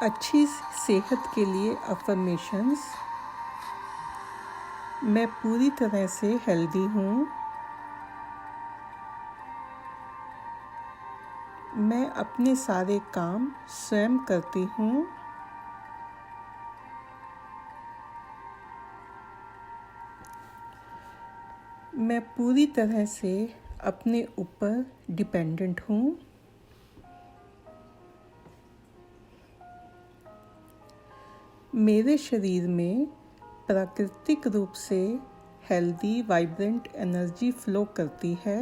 अच्छी सेहत के लिए अफर्मेशंस। मैं पूरी तरह से हेल्दी हूँ। मैं अपने सारे काम स्वयं करती हूँ। मैं पूरी तरह से अपने ऊपर डिपेंडेंट हूँ। मेरे शरीर में प्राकृतिक रूप से हेल्दी वाइब्रेंट एनर्जी फ्लो करती है।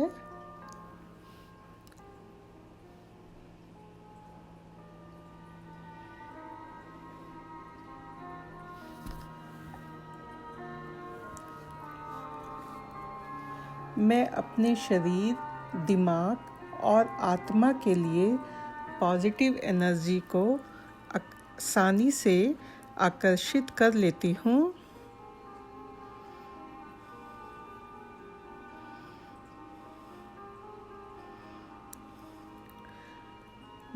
मैं अपने शरीर, दिमाग और आत्मा के लिए पॉजिटिव एनर्जी को आसानी से आकर्षित कर लेती हूँ।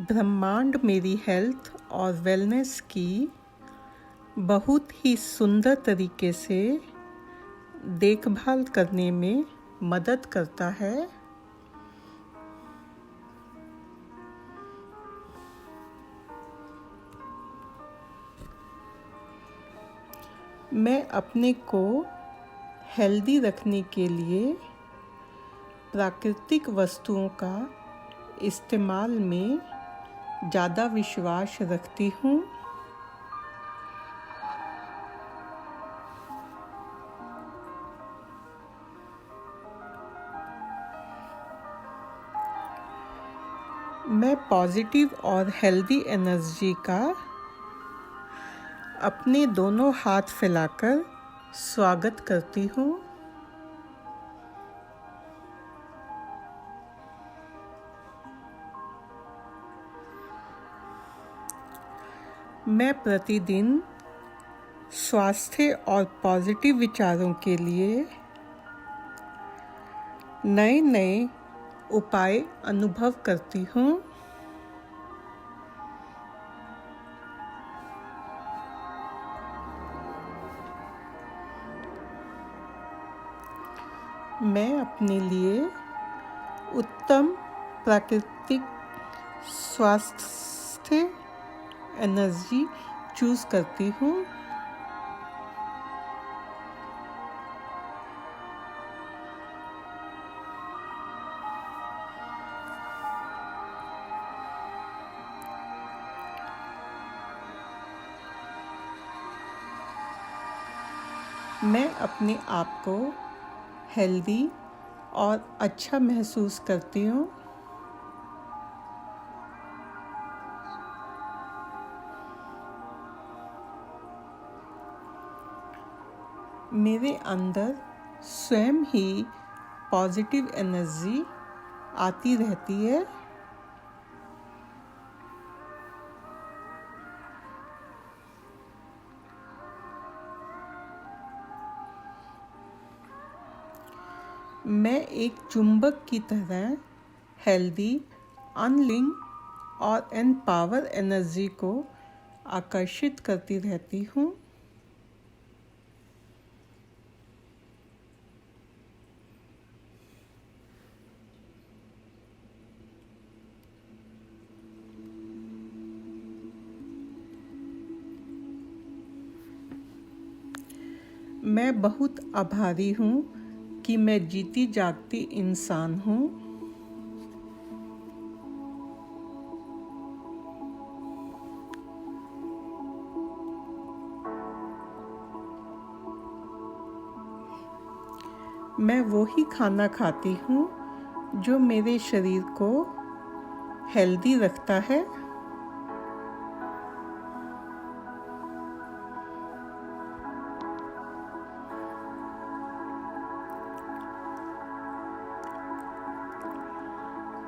ब्रह्मांड मेरी हेल्थ और वेलनेस की बहुत ही सुंदर तरीके से देखभाल करने में मदद करता है। मैं अपने को हेल्दी रखने के लिए प्राकृतिक वस्तुओं का इस्तेमाल में ज़्यादा विश्वास रखती हूँ। मैं पॉजिटिव और हेल्दी एनर्जी का अपने दोनों हाथ फैलाकर स्वागत करती हूँ। मैं प्रतिदिन स्वास्थ्य और पॉजिटिव विचारों के लिए नए नए उपाय अनुभव करती हूँ। मैं अपने लिए उत्तम प्राकृतिक स्वास्थ्य एनर्जी चूज़ करती हूँ। मैं अपने आप को हेल्दी और अच्छा महसूस करती हूँ। मेरे अंदर स्वयं ही पॉजिटिव एनर्जी आती रहती है। मैं एक चुंबक की तरह हेल्दी, अनलिंक और एम्पावर एनर्जी को आकर्षित करती रहती हूँ। मैं बहुत आभारी हूँ कि मैं जीती जागती इंसान हूँ। मैं वही खाना खाती हूँ जो मेरे शरीर को हेल्दी रखता है।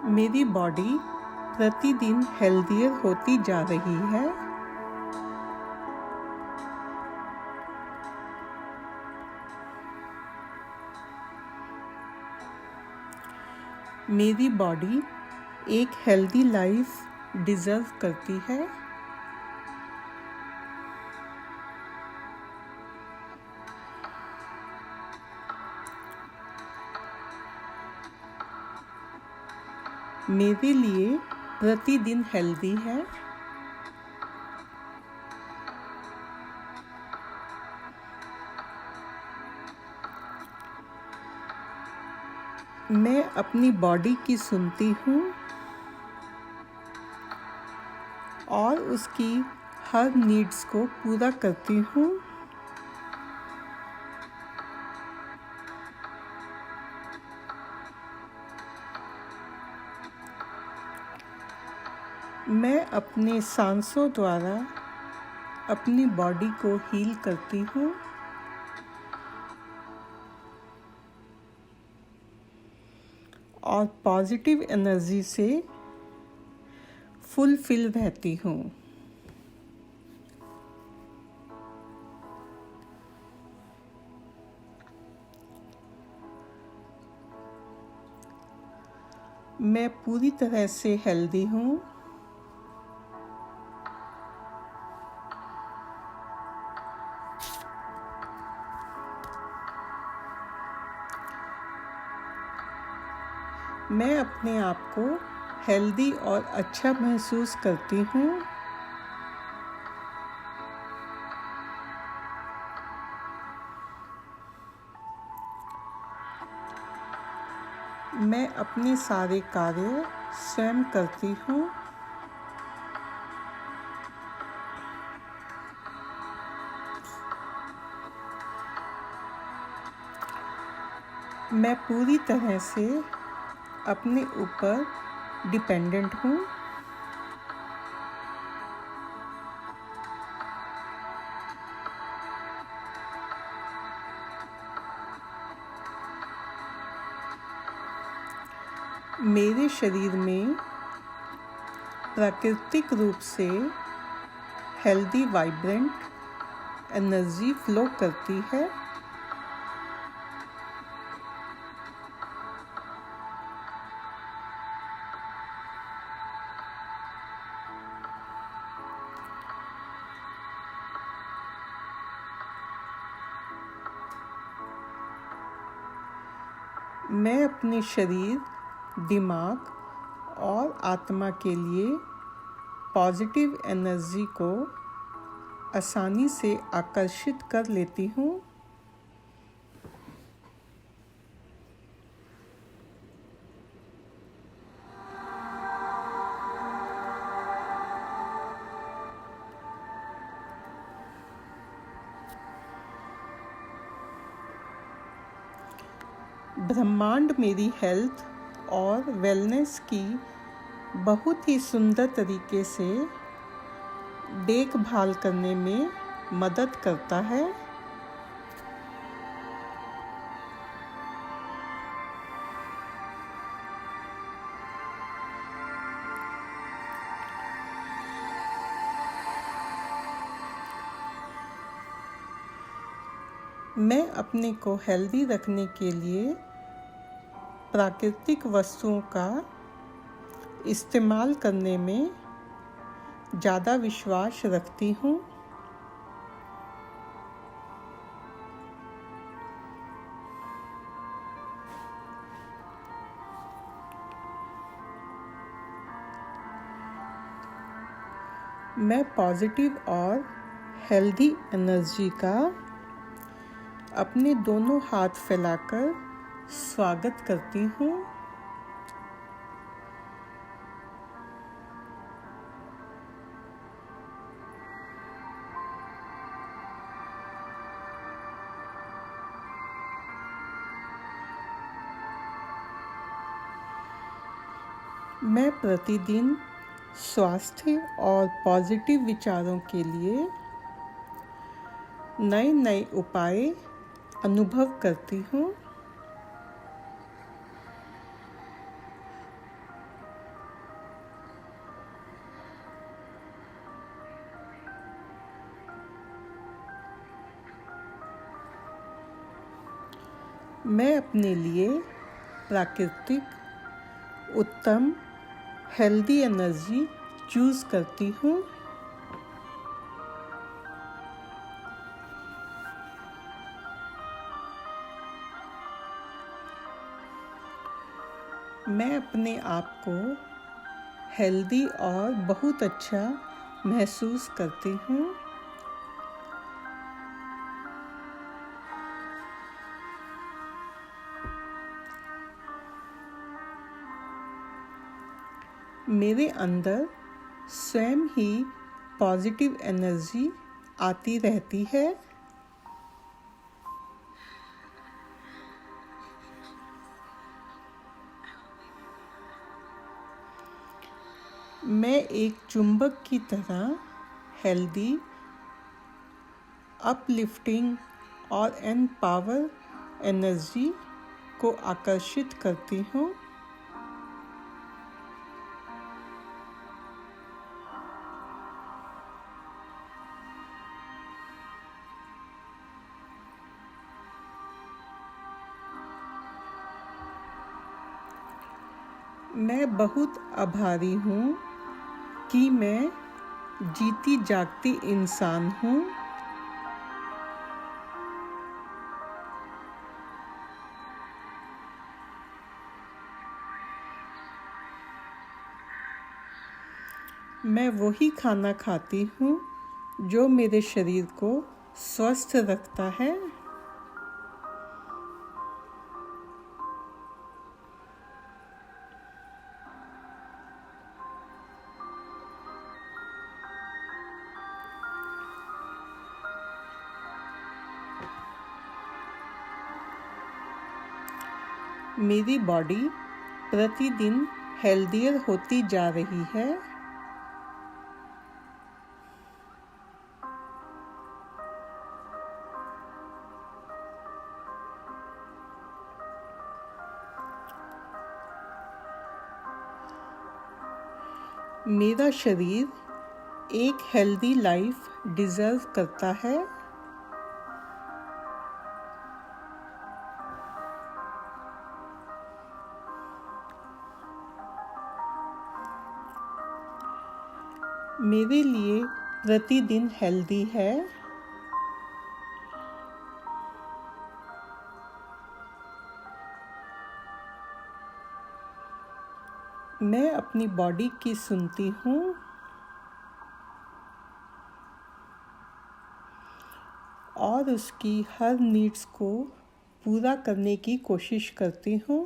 मेरी बॉडी प्रतिदिन हेल्दियर होती जा रही है। मेरी बॉडी एक हेल्दी लाइफ डिज़र्व करती है। मेरे लिए प्रतिदिन हेल्दी है। मैं अपनी बॉडी की सुनती हूँ और उसकी हर नीड्स को पूरा करती हूँ। मैं अपने सांसों द्वारा अपनी बॉडी को हील करती हूँ और पॉजिटिव एनर्जी से फुलफिल रहती हूँ। मैं पूरी तरह से हेल्दी हूँ। मैं अपने आप को हेल्दी और अच्छा महसूस करती हूँ। मैं अपने सारे कार्य स्वयं करती हूँ। मैं पूरी तरह से अपने ऊपर डिपेंडेंट हूँ। मेरे शरीर में प्राकृतिक रूप से हेल्दी वाइब्रेंट एनर्जी फ्लो करती है। मैं अपने शरीर, दिमाग और आत्मा के लिए पॉजिटिव एनर्जी को आसानी से आकर्षित कर लेती हूँ। ब्रह्मांड मेरी हेल्थ और वेलनेस की बहुत ही सुंदर तरीके से देखभाल करने में मदद करता है। मैं अपने को हेल्दी रखने के लिए प्राकृतिक वस्तुओं का इस्तेमाल करने में ज़्यादा विश्वास रखती हूँ। मैं पॉजिटिव और हेल्दी एनर्जी का अपने दोनों हाथ फैलाकर स्वागत करती हूँ। मैं प्रतिदिन स्वास्थ्य और पॉजिटिव विचारों के लिए नए नए उपाय अनुभव करती हूँ। मैं अपने लिए प्राकृतिक उत्तम हेल्दी एनर्जी चूज़ करती हूँ। मैं अपने आप को हेल्दी और बहुत अच्छा महसूस करती हूँ। मेरे अंदर स्वयं ही पॉजिटिव एनर्जी आती रहती है। मैं एक चुंबक की तरह हेल्दी, अपलिफ्टिंग और एम्पावर एनर्जी को आकर्षित करती हूँ। मैं बहुत आभारी हूँ कि मैं जीती जागती इंसान हूँ। मैं वही खाना खाती हूँ जो मेरे शरीर को स्वस्थ रखता है। मेरी बॉडी प्रतिदिन हेल्दियर होती जा रही है। मेरा शरीर एक हेल्दी लाइफ डिज़र्व करता है। मेरे लिए प्रतिदिन हेल्दी है। मैं अपनी बॉडी की सुनती हूँ और उसकी हर नीड्स को पूरा करने की कोशिश करती हूँ।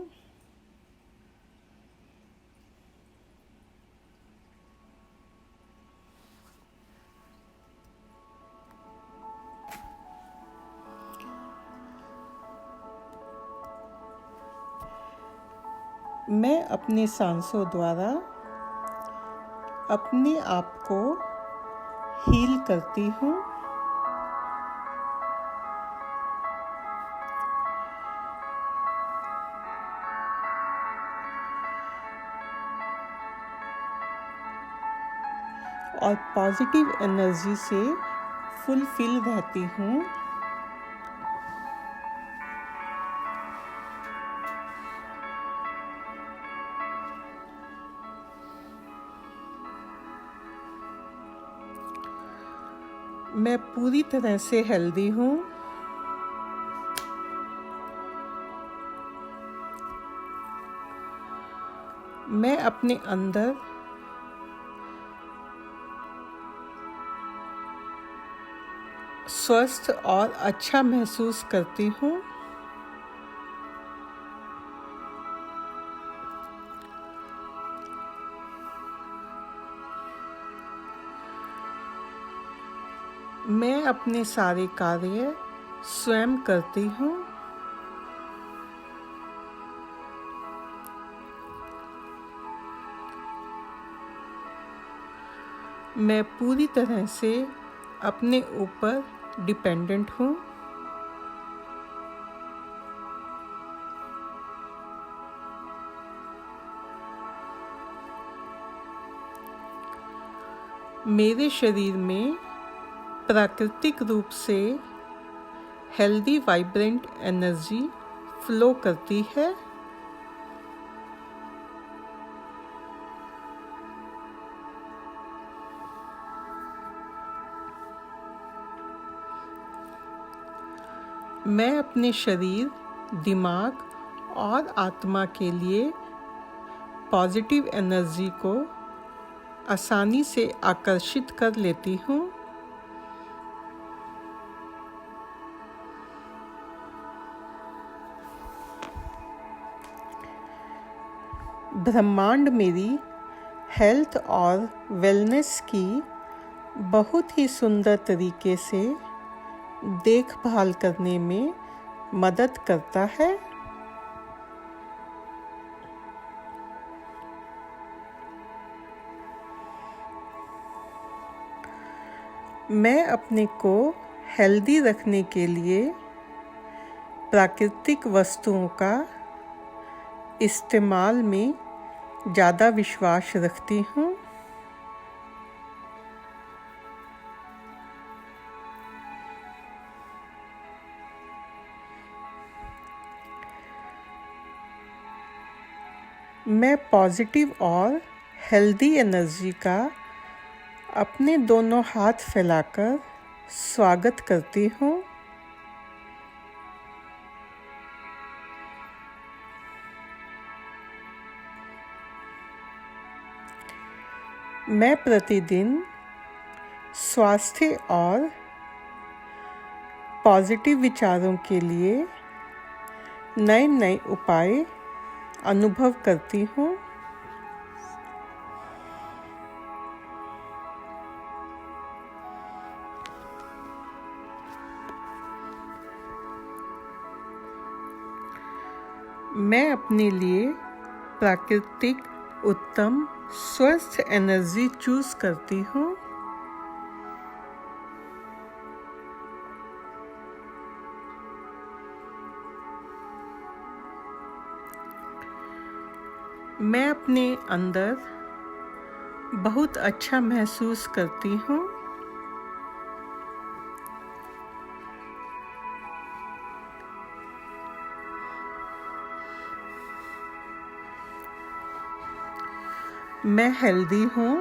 मैं अपने सांसों द्वारा अपने आप को हील करती हूँ। और पॉजिटिव एनर्जी से फुलफिल रहती हूँ। मैं पूरी तरह से हेल्दी हूँ। मैं अपने अंदर स्वस्थ और अच्छा महसूस करती हूँ। मैं अपने सारे कार्य स्वयं करती हूँ। मैं पूरी तरह से अपने ऊपर डिपेंडेंट हूँ। मेरे शरीर में प्राकृतिक रूप से हेल्दी वाइब्रेंट एनर्जी फ्लो करती है। मैं अपने शरीर, दिमाग और आत्मा के लिए पॉजिटिव एनर्जी को आसानी से आकर्षित कर लेती हूँ। ब्रह्मांड मेरी हेल्थ और वेलनेस की बहुत ही सुंदर तरीके से देखभाल करने में मदद करता है। मैं अपने को हेल्दी रखने के लिए प्राकृतिक वस्तुओं का इस्तेमाल में ज़्यादा विश्वास रखती हूँ। मैं पॉजिटिव और हेल्दी एनर्जी का अपने दोनों हाथ फैलाकर स्वागत करती हूँ। मैं प्रतिदिन स्वास्थ्य और पॉजिटिव विचारों के लिए नए नए उपाय अनुभव करती हूँ। मैं अपने लिए प्राकृतिक उत्तम स्वस्थ एनर्जी चूज करती हूँ। मैं अपने अंदर बहुत अच्छा महसूस करती हूँ। मैं हेल्दी हूँ।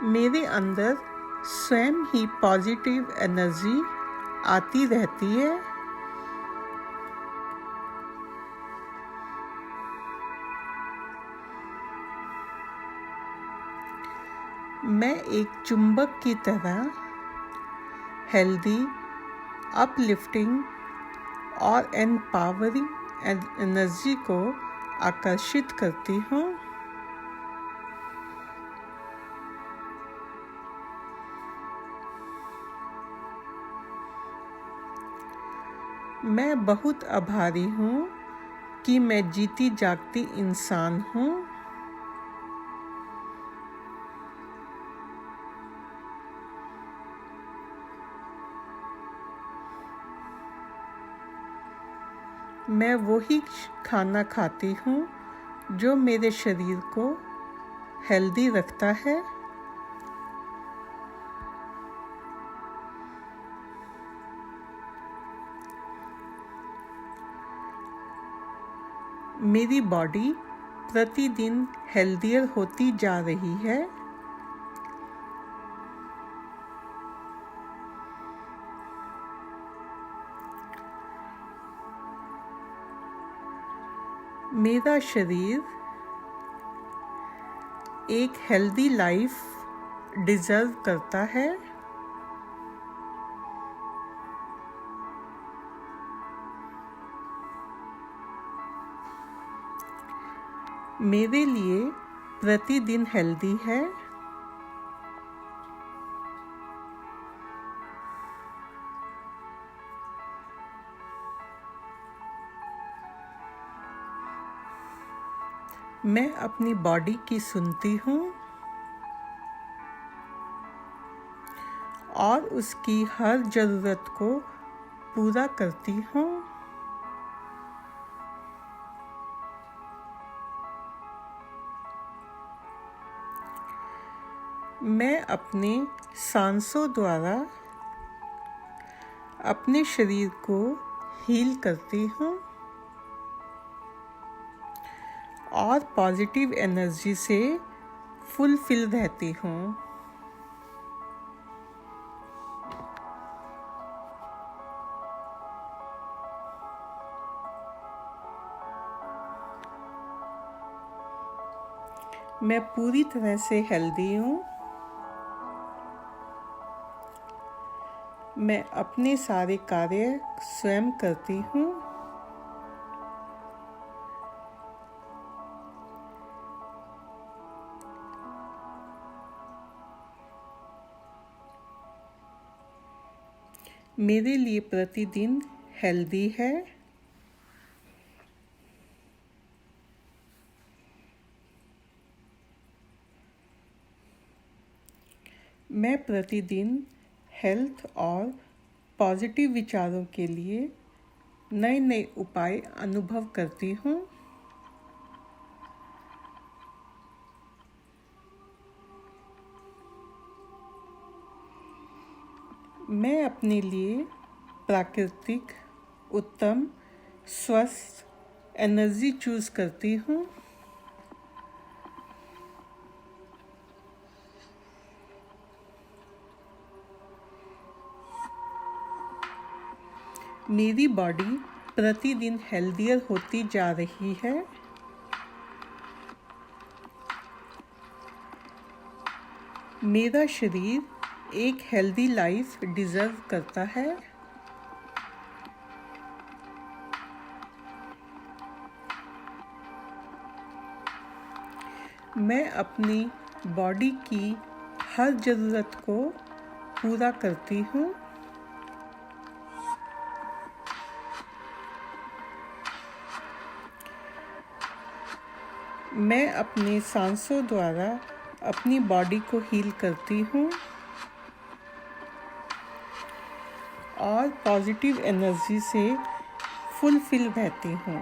मेरे अंदर स्वयं ही पॉजिटिव एनर्जी आती रहती है। मैं एक चुंबक की तरह हेल्दी, अपलिफ्टिंग और एम्पावरिंग एनर्जी को आकर्षित करती हूँ। मैं बहुत आभारी हूँ कि मैं जीती जागती इंसान हूँ। मैं वही खाना खाती हूँ जो मेरे शरीर को हेल्दी रखता है। मेरी बॉडी प्रतिदिन हेल्दियर होती जा रही है। मेरा शरीर एक हेल्दी लाइफ डिजर्व करता है। मेरे लिए प्रतिदिन हेल्दी है। मैं अपनी बॉडी की सुनती हूँ और उसकी हर ज़रूरत को पूरा करती हूँ। मैं अपने सांसों द्वारा अपने शरीर को हील करती हूँ और पॉजिटिव एनर्जी से फुलफिल रहती हूँ। मैं पूरी तरह से हेल्दी हूँ। मैं अपने सारे कार्य स्वयं करती हूँ। मेरे लिए प्रतिदिन हेल्दी है। मैं प्रतिदिन हेल्थ और पॉजिटिव विचारों के लिए नए नए उपाय अनुभव करती हूँ। मैं अपने लिए प्राकृतिक, उत्तम, स्वस्थ एनर्जी चूज़ करती हूँ। मेरी बॉडी प्रतिदिन हेल्दियर होती जा रही है। मेरा शरीर एक हेल्दी लाइफ डिज़र्व करता है। मैं अपनी बॉडी की हर ज़रूरत को पूरा करती हूँ। मैं अपने सांसों द्वारा अपनी बॉडी को हील करती हूँ और पॉजिटिव एनर्जी से फुलफिल रहती हूँ।